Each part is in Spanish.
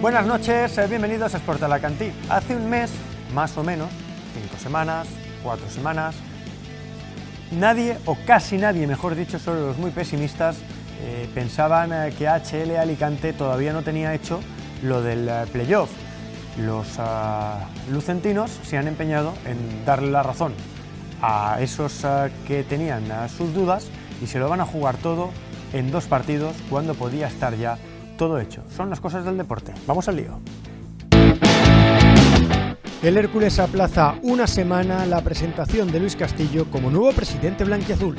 Buenas noches, bienvenidos a Sport Alacantí. Hace un mes, más o menos, 5 semanas, 4 semanas, nadie, o casi nadie, mejor dicho, solo los muy pesimistas, pensaban que HL Alicante todavía no tenía hecho lo del playoff. Los lucentinos se han empeñado en darle la razón a esos que tenían sus dudas y se lo van a jugar todo en 2 partidos cuando podía estar ya todo hecho. Son las cosas del deporte. Vamos al lío. El Hércules aplaza una semana la presentación de Luis Castillo como nuevo presidente blanquiazul.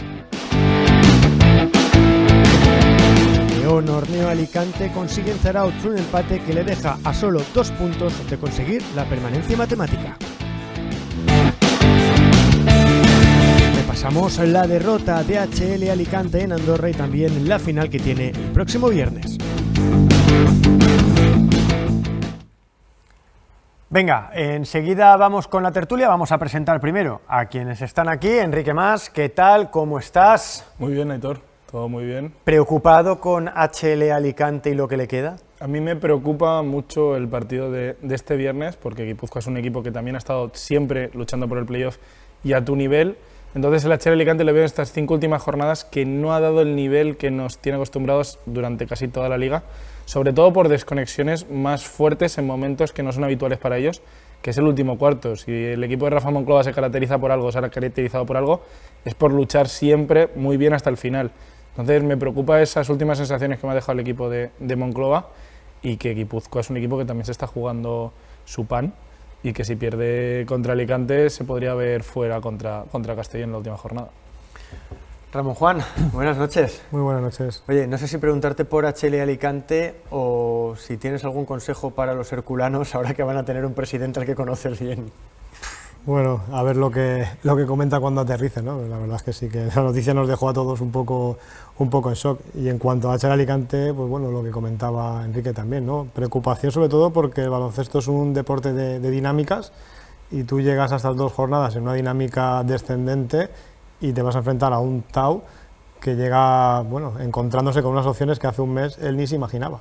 León Horneo Alicante consigue en Zarautz un empate que le deja a solo 2 puntos de conseguir la permanencia matemática. Repasamos la derrota de HL Alicante en Andorra y también la final que tiene el próximo viernes. Venga, enseguida vamos con la tertulia. Vamos a presentar primero a quienes están aquí. Enrique Mas, ¿qué tal? ¿Cómo estás? Muy bien, Aitor, todo muy bien. ¿Preocupado con HL Alicante y lo que le queda? A mí me preocupa mucho el partido de este viernes, porque Guipúzcoa es un equipo que también ha estado siempre luchando por el playoff y a tu nivel. Entonces el HL Alicante le veo en estas 5 últimas jornadas que no ha dado el nivel que nos tiene acostumbrados durante casi toda la liga, sobre todo por desconexiones más fuertes en momentos que no son habituales para ellos, que es el último cuarto. Si el equipo de Rafa Monclova se caracteriza por algo, se ha caracterizado por algo, es por luchar siempre muy bien hasta el final. Entonces me preocupa esas últimas sensaciones que me ha dejado el equipo de Monclova y que Guipúzcoa es un equipo que también se está jugando su pan y que si pierde contra Alicante se podría ver fuera contra Castellón en la última jornada. Ramón Juan, buenas noches. Muy buenas noches. Oye, no sé si preguntarte por HL Alicante o si tienes algún consejo para los herculanos ahora que van a tener un presidente al que conoces bien. Bueno, a ver lo que comenta cuando aterrice, ¿no? La verdad es que sí, que la noticia nos dejó a todos un poco en shock. Y en cuanto a HL Alicante, pues bueno, lo que comentaba Enrique también, ¿no? Preocupación sobre todo porque el baloncesto es un deporte de dinámicas y tú llegas a estas 2 jornadas en una dinámica descendente y te vas a enfrentar a un Tau que llega, bueno, encontrándose con unas opciones que hace un mes él ni se imaginaba.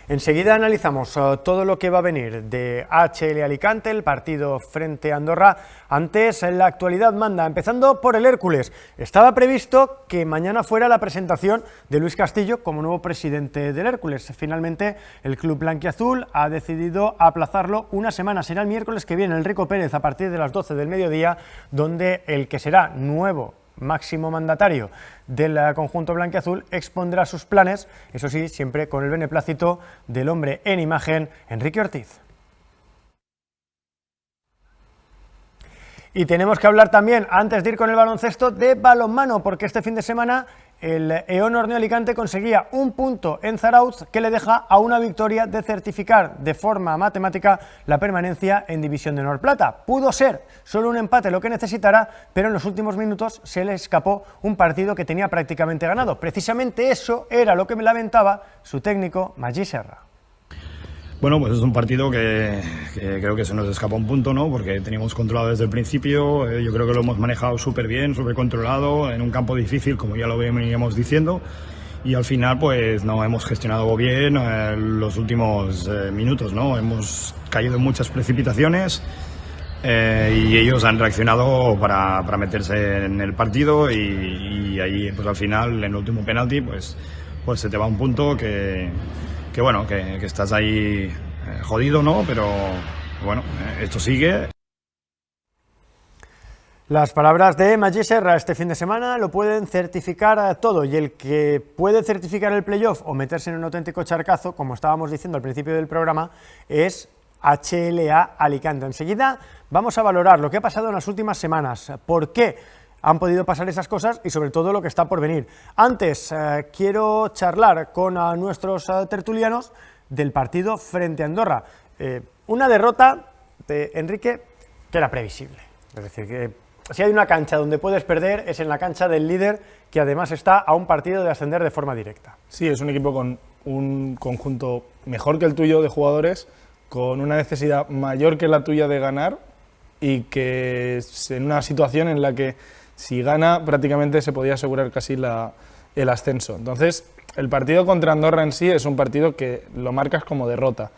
Enseguida analizamos todo lo que va a venir de HL Alicante, el partido frente a Andorra. Antes, la actualidad manda, empezando por el Hércules. Estaba previsto que mañana fuera la presentación de Luis Castillo como nuevo presidente del Hércules. Finalmente, el club blanquiazul ha decidido aplazarlo una semana. Será el miércoles que viene, Enrico Pérez, a partir de las 12 del mediodía, donde el que será nuevo máximo mandatario del conjunto blanquiazul expondrá sus planes, eso sí, siempre con el beneplácito del hombre en imagen, Enrique Ortiz. Y tenemos que hablar también, antes de ir con el baloncesto, de balonmano, porque este fin de semana el León Horneo Alicante conseguía un punto en Zarautz que le deja a una victoria de certificar de forma matemática la permanencia en División de Honor Plata. Pudo ser solo un empate lo que necesitara, pero en los últimos minutos se le escapó un partido que tenía prácticamente ganado. Precisamente eso era lo que me lamentaba su técnico, Magí Serra. Bueno, pues es un partido que creo que se nos escapa un punto, ¿no? Porque teníamos controlado desde el principio, yo creo que lo hemos manejado súper bien, súper controlado, en un campo difícil, como ya lo veníamos diciendo, y al final pues no hemos gestionado bien los últimos minutos, ¿no? Hemos caído en muchas precipitaciones y ellos han reaccionado para meterse en el partido y ahí pues al final, en el último penalti, pues se te va un punto que bueno, que estás ahí jodido, ¿no? Pero bueno, esto sigue. Las palabras de Magí Serra este fin de semana lo pueden certificar todo, y el que puede certificar el playoff o meterse en un auténtico charcazo, como estábamos diciendo al principio del programa, es HLA Alicante. Enseguida vamos a valorar lo que ha pasado en las últimas semanas, por qué han podido pasar esas cosas y sobre todo lo que está por venir. Antes quiero charlar con nuestros tertulianos del partido frente a Andorra. Una derrota de Enrique que era previsible. Es decir, que si hay una cancha donde puedes perder es en la cancha del líder, que además está a un partido de ascender de forma directa. Sí, es un equipo con un conjunto mejor que el tuyo de jugadores, con una necesidad mayor que la tuya de ganar y que es en una situación en la que si gana prácticamente se podía asegurar casi el ascenso. Entonces, el partido contra Andorra en sí es un partido que lo marcas como derrota.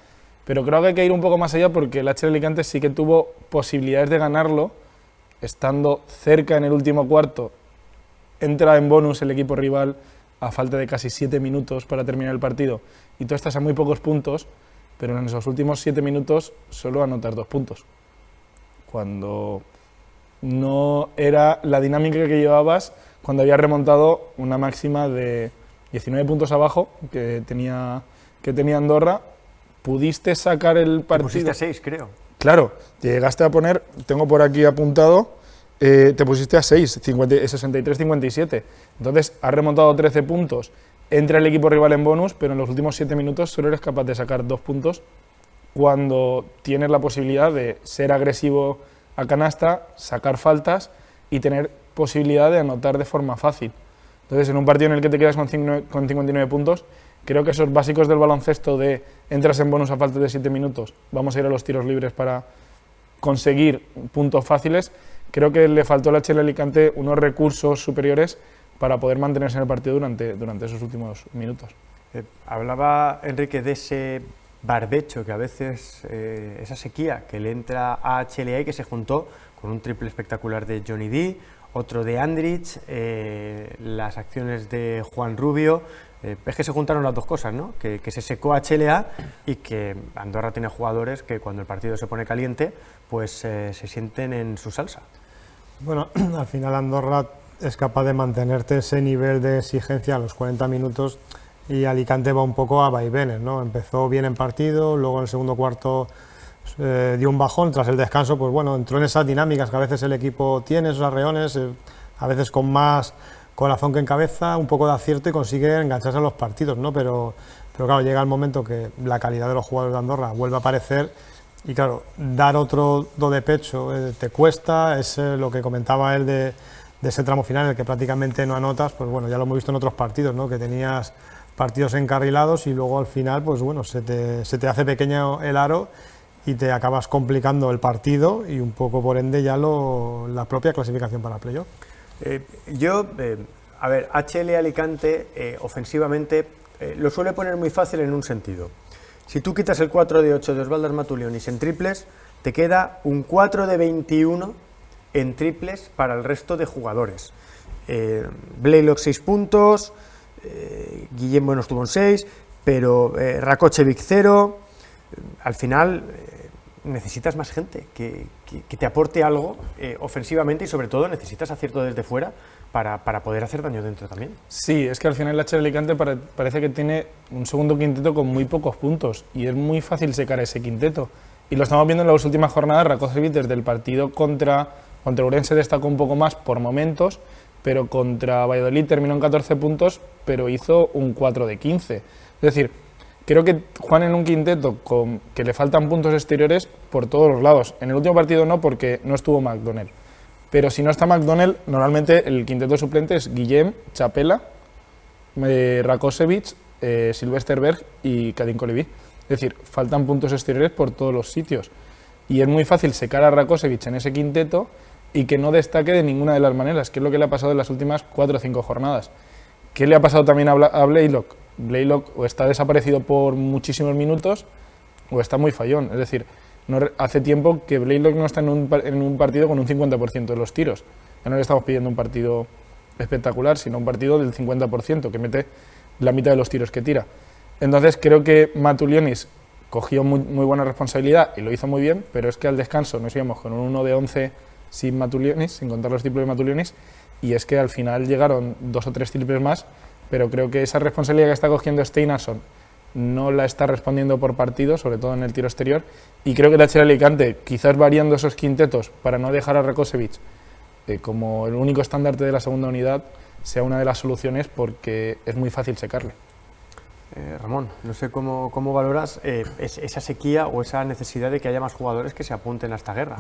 Pero creo que hay que ir un poco más allá porque el HL Alicante sí que tuvo posibilidades de ganarlo, estando cerca en el último cuarto. Entra en bonus el equipo rival a falta de casi 7 minutos para terminar el partido y tú estás a muy pocos puntos, pero en esos últimos 7 minutos solo anotas 2 puntos. Cuando no era la dinámica que llevabas cuando habías remontado una máxima de 19 puntos abajo que tenía Andorra, pudiste sacar el partido. Te pusiste a 6, creo. Claro, te llegaste a poner, tengo por aquí apuntado, te pusiste a 6, 63-57. Entonces has remontado 13 puntos, entra el equipo rival en bonus, pero en los últimos 7 minutos solo eres capaz de sacar 2 puntos cuando tienes la posibilidad de ser agresivo a canasta, sacar faltas y tener posibilidad de anotar de forma fácil. Entonces, en un partido en el que te quedas con 59 puntos, creo que esos básicos del baloncesto de entras en bonus a falta de 7 minutos, vamos a ir a los tiros libres para conseguir puntos fáciles, creo que le faltó al HL Alicante unos recursos superiores para poder mantenerse en el partido durante esos últimos minutos. Hablaba Enrique de ese barbecho que a veces, esa sequía que le entra a HLA y que se juntó con un triple espectacular de Johnny D, otro de Andrich, las acciones de Juan Rubio. Es que se juntaron las dos cosas, ¿no? Que se secó a HLA y que Andorra tiene jugadores que cuando el partido se pone caliente, pues se sienten en su salsa. Bueno, al final Andorra es capaz de mantenerte ese nivel de exigencia a los 40 minutos y Alicante va un poco a vaivenes, ¿no? Empezó bien en partido, luego en el segundo cuarto dio un bajón, tras el descanso, pues bueno, entró en esas dinámicas que a veces el equipo tiene, esos arreones, a veces con más corazón que en cabeza, un poco de acierto y consigue engancharse a los partidos, ¿no? Pero claro, llega el momento que la calidad de los jugadores de Andorra vuelve a aparecer y claro, dar otro do de pecho te cuesta, es lo que comentaba él de ese tramo final en el que prácticamente no anotas, pues bueno, ya lo hemos visto en otros partidos, ¿no? Que tenías partidos encarrilados y luego al final, pues bueno, se te hace pequeño el aro y te acabas complicando el partido y un poco por ende ya la propia clasificación para el playoff. A ver, HL Alicante ofensivamente lo suele poner muy fácil en un sentido. Si tú quitas el 4 de 8 de Osvaldas Matulionis en triples, te queda un 4 de 21 en triples para el resto de jugadores. Blaylock 6 puntos, Guillem bueno estuvo en 6, pero Rakocevic 0. Al final necesitas más gente que te aporte algo ofensivamente y sobre todo necesitas acierto desde fuera para poder hacer daño dentro también. Sí, es que al final el HL Alicante parece que tiene un segundo quinteto con muy pocos puntos y es muy fácil secar ese quinteto. Y lo estamos viendo en las últimas jornadas. Rakocevic desde el partido contra Ourense destacó un poco más por momentos, pero contra Valladolid terminó en 14 puntos, pero hizo un 4 de 15. Es decir, creo que Juan en un quinteto que le faltan puntos exteriores por todos los lados. En el último partido no, porque no estuvo McDonnell. Pero si no está McDonnell, normalmente el quinteto suplente es Guillem, Chapela, Rakocevic, Sylvester Berg y Kadin Colibí. Es decir, faltan puntos exteriores por todos los sitios. Y es muy fácil secar a Rakocevic en ese quinteto y que no destaque de ninguna de las maneras, que es lo que le ha pasado en las últimas 4 o 5 jornadas. ¿Qué le ha pasado también a Blaylock? Blaylock o está desaparecido por muchísimos minutos o está muy fallón. Es decir, hace tiempo que Blaylock no está en un partido con un 50% de los tiros. Ya no le estamos pidiendo un partido espectacular, sino un partido del 50%, que mete la mitad de los tiros que tira. Entonces creo que Matulionis cogió muy buena responsabilidad y lo hizo muy bien, pero es que al descanso nos íbamos con un 1 de 11 sin Matulionis, sin contar los triples de Matulionis, y es que al final llegaron 2 o 3 triples más, pero creo que esa responsabilidad que está cogiendo Steinarsson no la está respondiendo por partido, sobre todo en el tiro exterior, y creo que el HL Alicante, quizás variando esos quintetos para no dejar a Rakocevic como el único estandarte de la segunda unidad, sea una de las soluciones porque es muy fácil secarle. Ramón, no sé cómo valoras esa sequía o esa necesidad de que haya más jugadores que se apunten a esta guerra.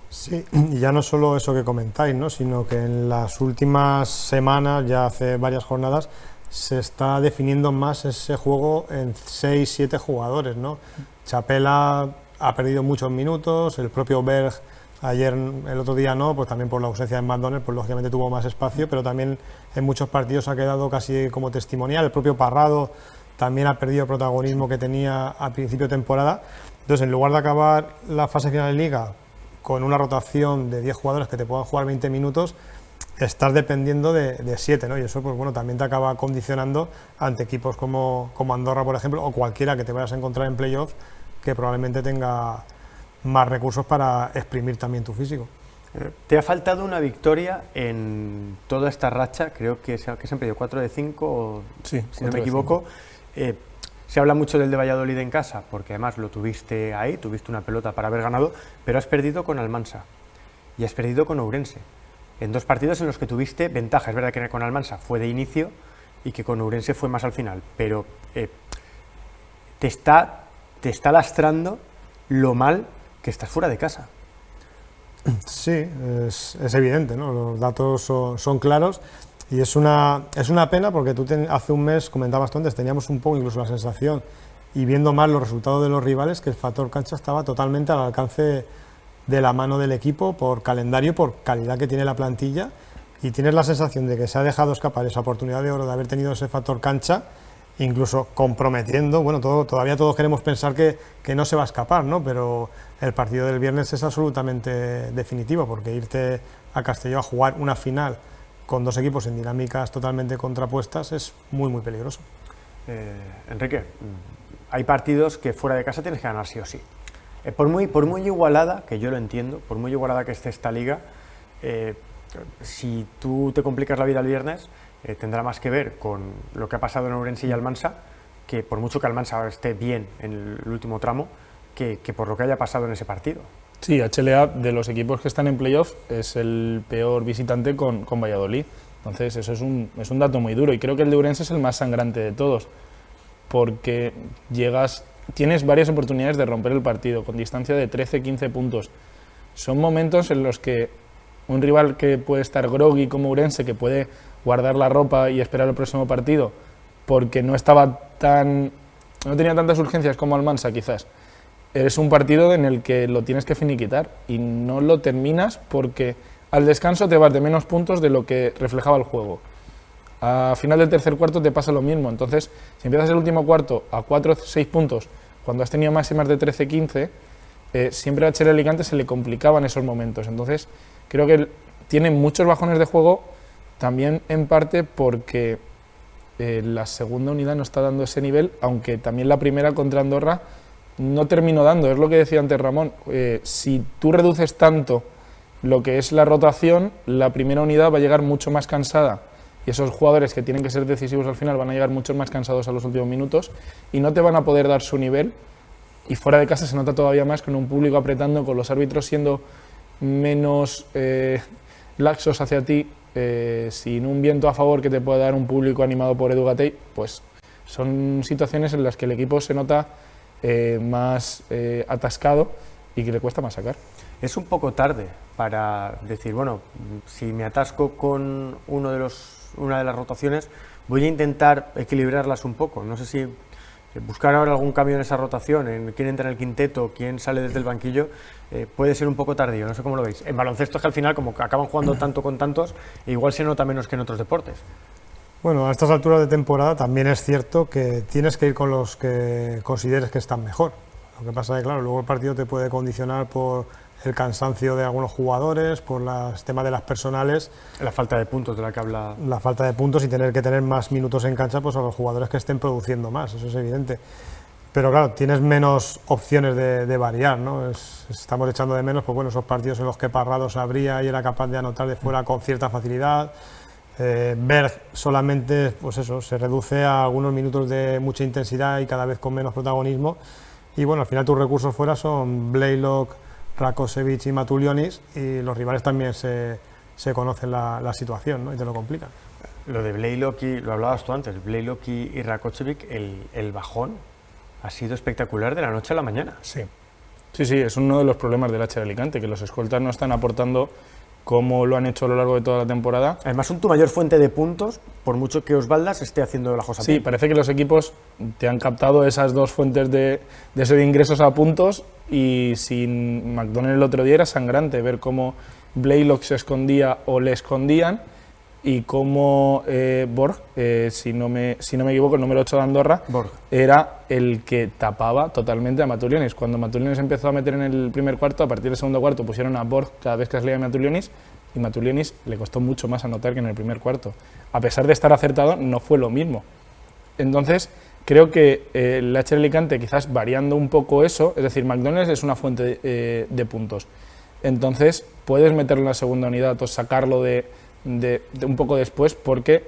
Sí, y ya no solo eso que comentáis, ¿no? Sino que en las últimas semanas, ya hace varias jornadas, se está definiendo más ese juego en 6-7 jugadores, ¿no? Chapela ha perdido muchos minutos, el propio Berg ayer, el otro día no, pues también por la ausencia de McDonnell, pues lógicamente tuvo más espacio, pero también en muchos partidos ha quedado casi como testimonial. El propio Parrado también ha perdido protagonismo que tenía a principio de temporada. Entonces, en lugar de acabar la fase final de Liga con una rotación de 10 jugadores que te puedan jugar 20 minutos, estás dependiendo de 7, ¿no? Y eso, pues bueno, también te acaba condicionando ante equipos como Andorra, por ejemplo, o cualquiera que te vayas a encontrar en playoff, que probablemente tenga más recursos para exprimir también tu físico. Te ha faltado una victoria en toda esta racha, creo que se han perdido 4 de 5, sí, si no me equivoco. Se habla mucho del de Valladolid en casa, porque además lo tuviste ahí, tuviste una pelota para haber ganado, pero has perdido con Almansa y has perdido con Ourense, en 2 partidos en los que tuviste ventaja. Es verdad que con Almansa fue de inicio y que con Ourense fue más al final, pero te está lastrando lo mal que estás fuera de casa. Sí, es evidente, ¿no? Los datos son claros y es una pena porque tú hace un mes, comentabas tú antes, teníamos un poco incluso la sensación, y viendo más los resultados de los rivales, que el factor cancha estaba totalmente al alcance de la mano del equipo por calendario, por calidad que tiene la plantilla, y tienes la sensación de que se ha dejado escapar esa oportunidad de oro de haber tenido ese factor cancha, incluso comprometiendo. Bueno, todavía todos queremos pensar que no se va a escapar, ¿no? Pero el partido del viernes es absolutamente definitivo, porque irte a Castelló a jugar una final con 2 equipos en dinámicas totalmente contrapuestas es muy, muy peligroso. Enrique, hay partidos que fuera de casa tienes que ganar sí o sí. Por muy igualada, que yo lo entiendo, por muy igualada que esté esta liga, si tú te complicas la vida el viernes, tendrá más que ver con lo que ha pasado en Ourense y Almansa, que por mucho que Almansa esté bien en el último tramo, que por lo que haya pasado en ese partido. Sí, HLA, de los equipos que están en playoff, es el peor visitante con Valladolid. Entonces, eso es un dato muy duro. Y creo que el de Ourense es el más sangrante de todos, porque tienes varias oportunidades de romper el partido, con distancia de 13-15 puntos. Son momentos en los que un rival que puede estar groggy como Ourense, que puede guardar la ropa y esperar el próximo partido, porque no tenía tantas urgencias como Almansa, quizás. Es un partido en el que lo tienes que finiquitar y no lo terminas porque al descanso te vas de menos puntos de lo que reflejaba el juego. A final del tercer cuarto te pasa lo mismo. Entonces, si empiezas el último cuarto a 4 o 6 puntos, cuando has tenido máximas de 13-15, siempre a HLA Alicante se le complicaban esos momentos. Entonces, creo que tiene muchos bajones de juego, también en parte porque la segunda unidad no está dando ese nivel, aunque también la primera contra Andorra no terminó dando. Es lo que decía antes Ramón, si tú reduces tanto lo que es la rotación, la primera unidad va a llegar mucho más cansada y esos jugadores que tienen que ser decisivos al final van a llegar mucho más cansados a los últimos minutos y no te van a poder dar su nivel. Y fuera de casa se nota todavía más, con un público apretando, con los árbitros siendo menos laxos hacia ti, sin un viento a favor que te pueda dar un público animado por Edu Gatell. Pues son situaciones en las que el equipo se nota más atascado y que le cuesta más sacar. Es un poco tarde para decir, bueno, si me atasco con una de las rotaciones, voy a intentar equilibrarlas un poco. No sé si buscar ahora algún cambio en esa rotación, en quién entra en el quinteto, quién sale desde el banquillo, puede ser un poco tardío. No sé cómo lo veis. En baloncesto es que al final, como acaban jugando tanto con tantos, igual se nota menos que en otros deportes. Bueno, a estas alturas de temporada también es cierto que tienes que ir con los que consideres que están mejor. Lo que pasa es que, claro, luego el partido te puede condicionar por el cansancio de algunos jugadores, por los temas de las personales. La falta de puntos de la que habla. La falta de puntos y tener que tener más minutos en cancha pues a los jugadores que estén produciendo más, eso es evidente. Pero claro, tienes menos opciones de variar, ¿no? Estamos echando de menos pues, bueno, esos partidos en los que Parrados abría y era capaz de anotar de fuera con cierta facilidad. Berg solamente, pues eso, se reduce a algunos minutos de mucha intensidad y cada vez con menos protagonismo. Y bueno, al final tus recursos fuera son Blaylock, Rakosevic y Matulionis, y los rivales también se conocen la situación, ¿no? Y te lo complican. Lo de Blaylock, lo hablabas tú antes, Blaylock y Rakosevic, el bajón ha sido espectacular de la noche a la mañana. Sí, es uno de los problemas del HLA Alicante, que los escoltas no están aportando como lo han hecho a lo largo de toda la temporada. Además, son tu mayor fuente de puntos, por mucho que Osvaldas esté haciendo la cosa. Sí, parece que los equipos te han captado esas dos fuentes de ingresos a puntos, y sin McDonald el otro día era sangrante ver cómo Blaylock se escondía o le escondían, y cómo Borg, si no me equivoco, el número 8 de Andorra, Borg, era el que tapaba totalmente a Matulionis. Cuando Matulionis empezó a meter en el primer cuarto, a partir del segundo cuarto pusieron a Borg cada vez que salía Matulionis, y Matulionis le costó mucho más anotar que en el primer cuarto. A pesar de estar acertado, no fue lo mismo. Entonces, creo que el HL Alicante, quizás variando un poco eso, es decir, McDonald's es una fuente de puntos. Entonces, puedes meterlo en la segunda unidad o sacarlo de un poco después, porque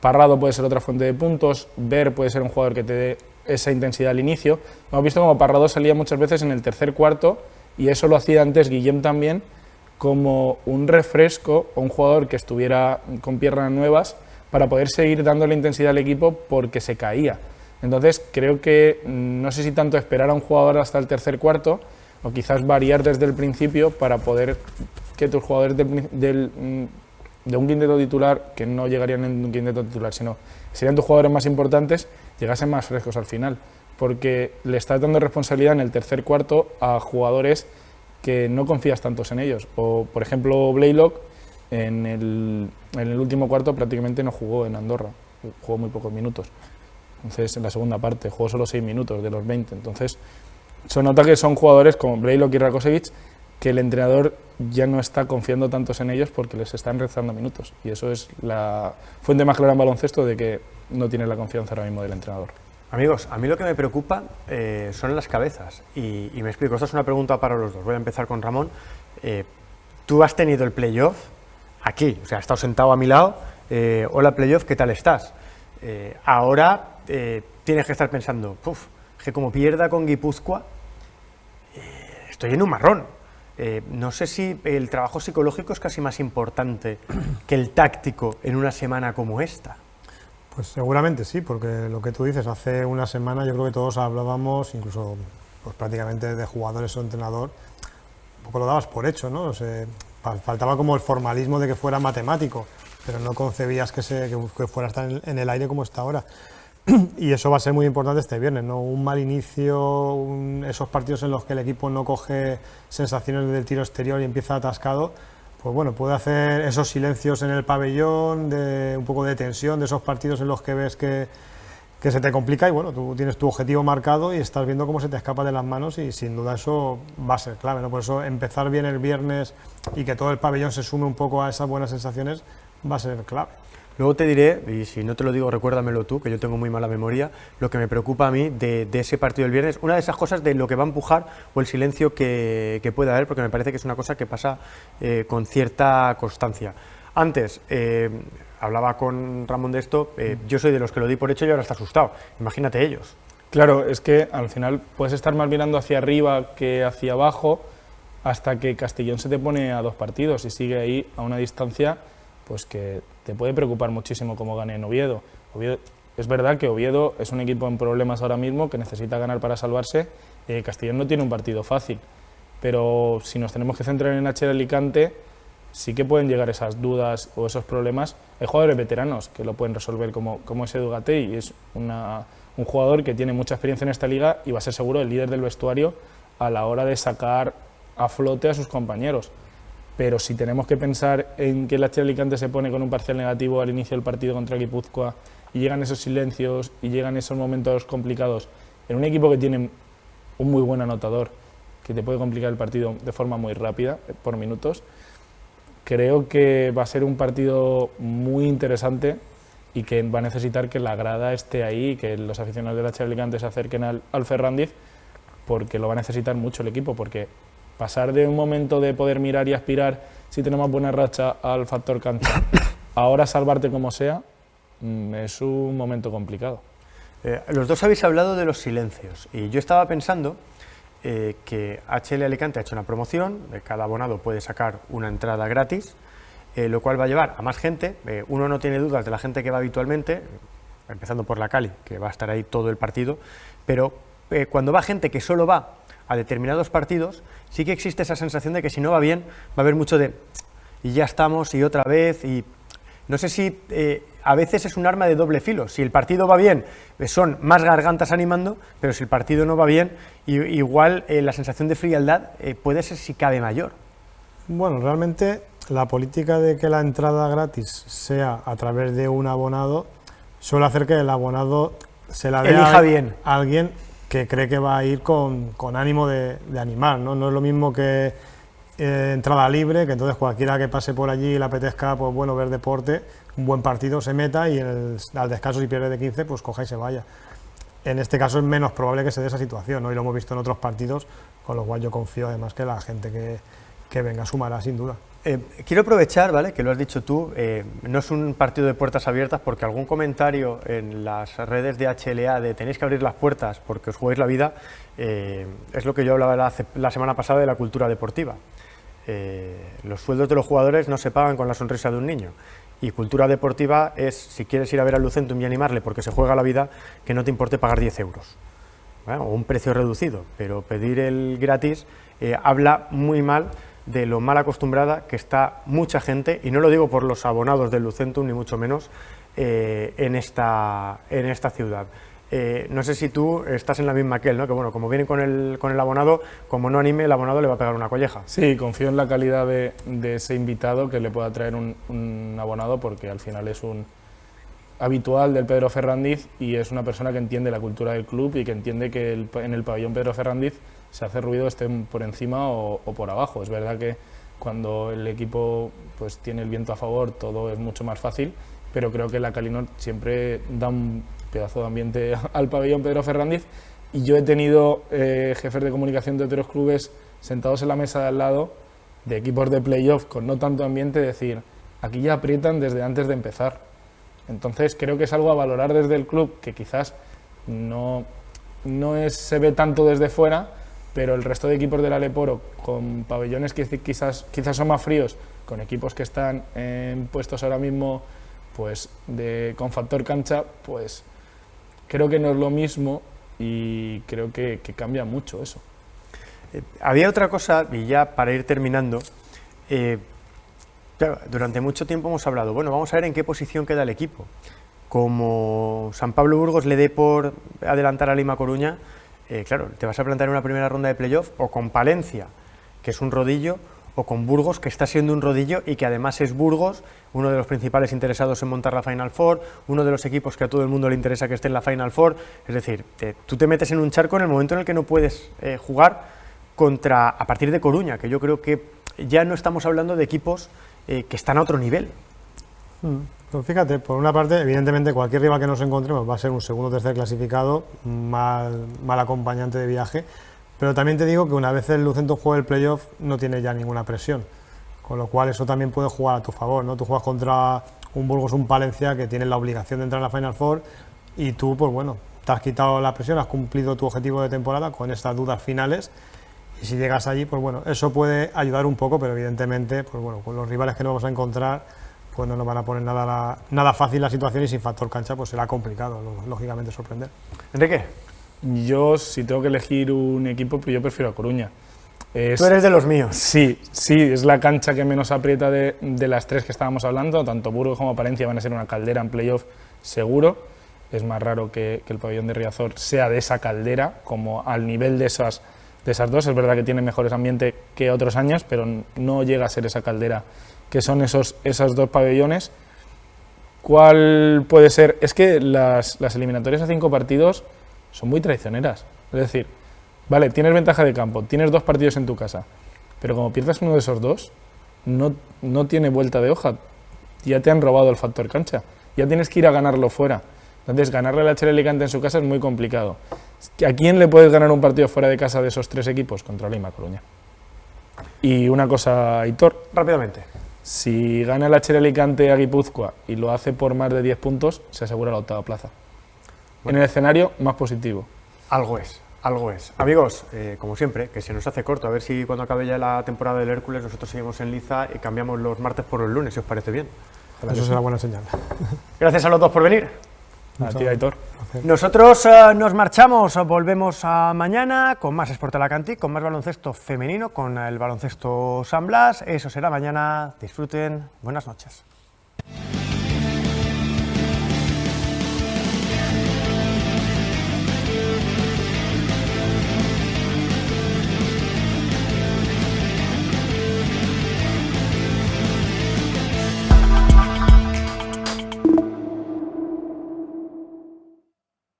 Parrado puede ser otra fuente de puntos, Ver puede ser un jugador que te dé esa intensidad al inicio. Hemos visto como Parrado salía muchas veces en el tercer cuarto, y eso lo hacía antes Guillem también, como un refresco o un jugador que estuviera con piernas nuevas para poder seguir dándole intensidad al equipo porque se caía. Entonces creo que no sé si tanto esperar a un jugador hasta el tercer cuarto o quizás variar desde el principio para poder que tus jugadores de un quinteto titular, que no llegarían en un quinteto titular, sino serían tus jugadores más importantes, llegasen más frescos al final, porque le estás dando responsabilidad en el tercer cuarto a jugadores que no confías tantos en ellos. O, por ejemplo, Blaylock en el último cuarto prácticamente no jugó en Andorra, jugó muy pocos minutos. Entonces, en la segunda parte, jugó solo 6 minutos de los 20. Entonces, se nota que son jugadores como Blaylock y Rakosevic que el entrenador ya no está confiando tantos en ellos porque les están restando minutos. Y eso es la fuente más clara en baloncesto de que no tiene la confianza ahora mismo del entrenador. Amigos, a mí lo que me preocupa son las cabezas, y me explico. Esta es una pregunta para los dos. Voy a empezar con Ramón. Tú has tenido el playoff aquí, o sea, has estado sentado a mi lado. Hola playoff, ¿qué tal estás? Ahora tienes que estar pensando, que como pierda con Guipúzcoa, estoy en un marrón. No sé si el trabajo psicológico es casi más importante que el táctico en una semana como esta. Pues seguramente sí, porque lo que tú dices, hace una semana yo creo que todos hablábamos, incluso pues prácticamente de jugadores o entrenador, un poco lo dabas por hecho, ¿no? O sea, faltaba como el formalismo de que fuera matemático, pero no concebías que fuera a estar en el aire como está ahora. Y eso va a ser muy importante este viernes, ¿no? Un mal inicio, esos partidos en los que el equipo no coge sensaciones del tiro exterior y empieza atascado, pues bueno, puede hacer esos silencios en el pabellón, de un poco de tensión, de esos partidos en los que ves que se te complica y bueno, tú tienes tu objetivo marcado y estás viendo cómo se te escapa de las manos y sin duda eso va a ser clave, ¿no? Por eso empezar bien el viernes y que todo el pabellón se sume un poco a esas buenas sensaciones va a ser clave. Luego te diré, y si no te lo digo, recuérdamelo tú, que yo tengo muy mala memoria, lo que me preocupa a mí de ese partido del viernes, una de esas cosas de lo que va a empujar o el silencio que pueda haber, porque me parece que es una cosa que pasa con cierta constancia. Antes, hablaba con Ramón de esto, yo soy de los que lo di por hecho y ahora está asustado, imagínate ellos. Claro, es que al final puedes estar más mirando hacia arriba que hacia abajo hasta que Castellón se te pone a 2 partidos y sigue ahí a una distancia pues que te puede preocupar muchísimo cómo gane en Oviedo. Es verdad que Oviedo es un equipo en problemas ahora mismo, que necesita ganar para salvarse. Castellón no tiene un partido fácil, pero si nos tenemos que centrar en HL Alicante, sí que pueden llegar esas dudas o esos problemas. Hay jugadores veteranos que lo pueden resolver, como es Edu Gatell, y es un jugador que tiene mucha experiencia en esta liga y va a ser seguro el líder del vestuario a la hora de sacar a flote a sus compañeros. Pero si tenemos que pensar en que el HL Alicante se pone con un parcial negativo al inicio del partido contra Guipúzcoa y llegan esos silencios y llegan esos momentos complicados en un equipo que tiene un muy buen anotador, que te puede complicar el partido de forma muy rápida, por minutos, creo que va a ser un partido muy interesante y que va a necesitar que la grada esté ahí y que los aficionados del HL Alicante se acerquen al Ferrandiz, porque lo va a necesitar mucho el equipo, porque pasar de un momento de poder mirar y aspirar, si tenemos buena racha, al factor cancha, ahora salvarte como sea, es un momento complicado. Los dos habéis hablado de los silencios y yo estaba pensando que HL Alicante ha hecho una promoción, cada abonado puede sacar una entrada gratis, lo cual va a llevar a más gente. Uno no tiene dudas de la gente que va habitualmente, empezando por la Cali, que va a estar ahí todo el partido, pero cuando va gente que solo va a determinados partidos, sí que existe esa sensación de que si no va bien, va a haber mucho de y ya estamos, y otra vez, y no sé si a veces es un arma de doble filo. Si el partido va bien, son más gargantas animando, pero si el partido no va bien, igual la sensación de frialdad puede ser, si cabe, mayor. Bueno, realmente la política de que la entrada gratis sea a través de un abonado suele hacer que el abonado se la dé Elija bien. a alguien que cree que va a ir con ánimo de animar, ¿no? No es lo mismo que entrada libre, que entonces cualquiera que pase por allí y le apetezca, pues bueno, ver deporte, un buen partido se meta y al descanso, si pierde de 15, pues coja y se vaya. En este caso es menos probable que se dé esa situación, ¿no? Y lo hemos visto en otros partidos, con lo cual yo confío además que la gente que venga sumará sin duda. Quiero aprovechar, ¿vale?, que lo has dicho tú, no es un partido de puertas abiertas, porque algún comentario en las redes de HLA de tenéis que abrir las puertas porque os jugáis la vida, es lo que yo hablaba la semana pasada de la cultura deportiva. Los sueldos de los jugadores no se pagan con la sonrisa de un niño, y cultura deportiva es, si quieres ir a ver al Lucentum y animarle porque se juega la vida, que no te importe pagar 10 euros, ¿vale?, o un precio reducido, pero pedir el gratis habla muy mal de lo mal acostumbrada que está mucha gente, y no lo digo por los abonados del Lucentum ni mucho menos, en esta ciudad. No sé si tú estás en la misma que él, ¿no? Que bueno, como viene con el abonado, como no anime, el abonado le va a pegar una colleja. Sí, confío en la calidad de ese invitado que le pueda traer un abonado, porque al final es un habitual del Pedro Ferrandiz y es una persona que entiende la cultura del club y que entiende que en el pabellón Pedro Ferrandiz se hace ruido, estén por encima o por abajo. Es verdad que cuando el equipo pues tiene el viento a favor todo es mucho más fácil, pero creo que la Calinor siempre da un pedazo de ambiente al pabellón Pedro Ferrandiz, y yo he tenido jefes de comunicación de otros clubes sentados en la mesa de al lado de equipos de playoff con no tanto ambiente, decir, aquí ya aprietan desde antes de empezar. Entonces creo que es algo a valorar desde el club, que quizás no se ve tanto desde fuera, pero el resto de equipos del Aleporo, con pabellones que quizás son más fríos, con equipos que están en puestos ahora mismo pues con factor cancha, pues creo que no es lo mismo, y creo que cambia mucho eso. Había otra cosa, y ya para ir terminando, claro, durante mucho tiempo hemos hablado, bueno, vamos a ver en qué posición queda el equipo. Como San Pablo Burgos le dé por adelantar a Lima Coruña, claro, te vas a plantar en una primera ronda de playoff o con Palencia, que es un rodillo, o con Burgos, que está siendo un rodillo y que además es Burgos, uno de los principales interesados en montar la Final Four, uno de los equipos que a todo el mundo le interesa que esté en la Final Four. Es decir, tú te metes en un charco en el momento en el que no puedes jugar a partir de Coruña, que yo creo que ya no estamos hablando de equipos que están a otro nivel. Pues fíjate, por una parte, evidentemente cualquier rival que nos encontremos va a ser un segundo o tercer clasificado, mal acompañante de viaje, pero también te digo que una vez el Lucentum juegue el playoff no tiene ya ninguna presión, con lo cual eso también puede jugar a tu favor, ¿no? Tú juegas contra un Burgos, un Palencia, que tienen la obligación de entrar en la Final Four, y tú, pues bueno, te has quitado la presión, has cumplido tu objetivo de temporada con estas dudas finales, y si llegas allí, pues bueno, eso puede ayudar un poco, pero evidentemente, pues bueno, con los rivales que nos vamos a encontrar, pues no nos van a poner nada fácil la situación, y sin factor cancha pues será complicado, lógicamente, sorprender. Enrique. Yo, si tengo que elegir un equipo, pues yo prefiero a Coruña. Tú eres de los míos. Sí, es la cancha que menos aprieta de las tres que estábamos hablando. Tanto Burgos como Palencia van a ser una caldera en playoff seguro. Es más raro que el pabellón de Riazor sea de esa caldera, como al nivel de esas dos. Es verdad que tiene mejores ambiente que otros años, pero no llega a ser esa caldera que son esos dos pabellones. ¿Cuál puede ser? Es que las eliminatorias a 5 partidos son muy traicioneras. Es decir, vale, tienes ventaja de campo, tienes 2 partidos en tu casa, pero como pierdas uno de esos 2, no tiene vuelta de hoja. Ya te han robado el factor cancha, ya tienes que ir a ganarlo fuera. Entonces, ganarle al HL Alicante en su casa es muy complicado. ¿A quién le puedes ganar un partido fuera de casa de esos 3 equipos? Contra Lima Coruña. Y una cosa, Aitor. Rápidamente. Si gana el HL Alicante a Guipúzcoa y lo hace por más de 10 puntos, se asegura la 8ª plaza. Bueno, en el escenario más positivo. Algo es. Amigos, como siempre, que se nos hace corto, a ver si cuando acabe ya la temporada del Hércules nosotros seguimos en liza y cambiamos los martes por los lunes, si os parece bien. Eso será buena señal. Gracias a los dos por venir. A ti, Aitor. Nosotros nos marchamos, volvemos a mañana con más Sport Alacantí, con más baloncesto femenino, con el baloncesto San Blas. Eso será mañana. Disfruten. Buenas noches.